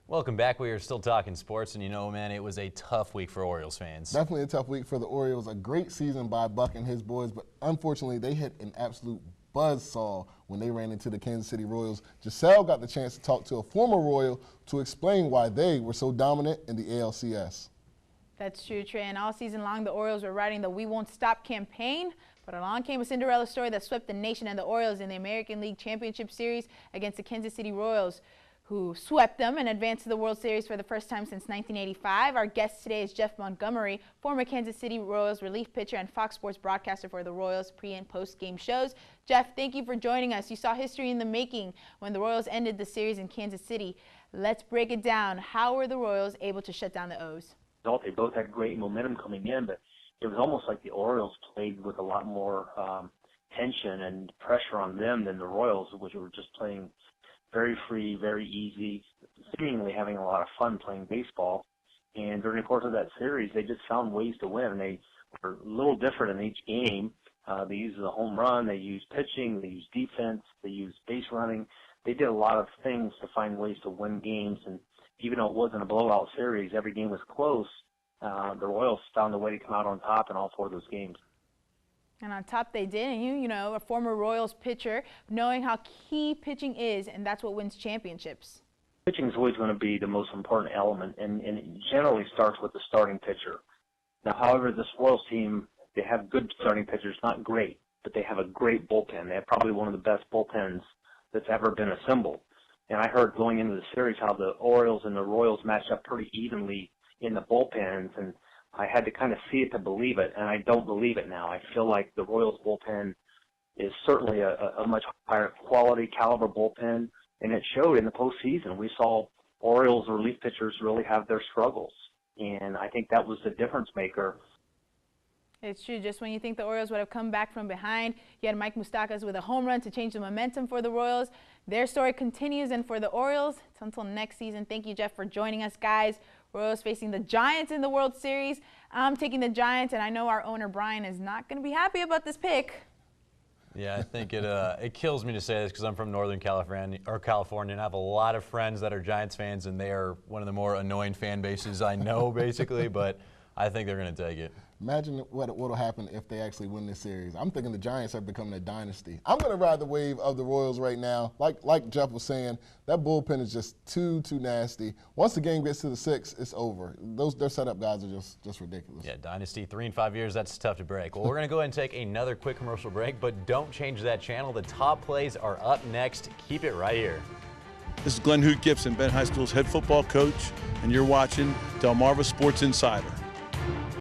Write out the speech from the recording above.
Welcome back. We are still talking sports, and you know, man, it was a tough week for Orioles fans. Definitely a tough week for the Orioles. A great season by Buck and his boys, but unfortunately they hit an absolute buzzsaw when they ran into the Kansas City Royals. Giselle got the chance to talk to a former Royal to explain why they were so dominant in the ALCS. That's true, Trey. And all season long, the Orioles were riding the We Won't Stop campaign. But along came a Cinderella story that swept the nation and the Orioles in the American League Championship Series against the Kansas City Royals, who swept them and advanced to the World Series for the first time since 1985. Our guest today is Jeff Montgomery, former Kansas City Royals relief pitcher and Fox Sports broadcaster for the Royals pre- and post-game shows. Jeff, thank you for joining us. You saw history in the making when the Royals ended the series in Kansas City. Let's break it down. How were the Royals able to shut down the O's? They both had great momentum coming in, but it was almost like the Orioles played with a lot more tension and pressure on them than the Royals, which were just playing very free, very easy, seemingly having a lot of fun playing baseball. And during the course of that series, they just found ways to win. They were a little different in each game. They used the home run, they used pitching, they used defense, they used base running. They did a lot of things to find ways to win games. And even though it wasn't a blowout series, every game was close. The Royals found a way to come out on top in all four of those games. And on top they did, and you know, a former Royals pitcher, knowing how key pitching is, and that's what wins championships. Pitching is always going to be the most important element, and it generally starts with the starting pitcher. Now, however, this Royals team, they have good starting pitchers, not great, but they have a great bullpen. They have probably one of the best bullpens that's ever been assembled. And I heard going into the series how the Orioles and the Royals matched up pretty evenly in the bullpens, and I had to kind of see it to believe it, and I don't believe it now. I feel like the Royals bullpen is certainly a much higher quality caliber bullpen, and it showed in the postseason. We saw Orioles relief pitchers really have their struggles, and I think that was the difference maker. It's true. Just when you think the Orioles would have come back from behind, you had Mike Moustakas with a home run to change the momentum for the Royals. Their story continues, and for the Orioles, it's until next season. Thank you, Jeff, for joining us, guys. Royals facing the Giants in the World Series. I'm taking the Giants, and I know our owner, Brian, is not going to be happy about this pick. Yeah, I think it kills me to say this because I'm from Northern California, and I have a lot of friends that are Giants fans, and they are one of the more annoying fan bases I know, basically, but I think they're going to take it. Imagine what will happen if they actually win this series. I'm thinking the Giants are becoming a dynasty. I'm going to ride the wave of the Royals right now. Like Jeff was saying, that bullpen is just too nasty. Once the game gets to the sixth, it's over. Their setup guys are just ridiculous. Yeah, dynasty 3 in 5 years, that's tough to break. Well, we're going to go ahead and take another quick commercial break, but don't change that channel. The top plays are up next. Keep it right here. This is Glenn Hoot Gibson, Bent High School's head football coach, and you're watching Delmarva Sports Insider.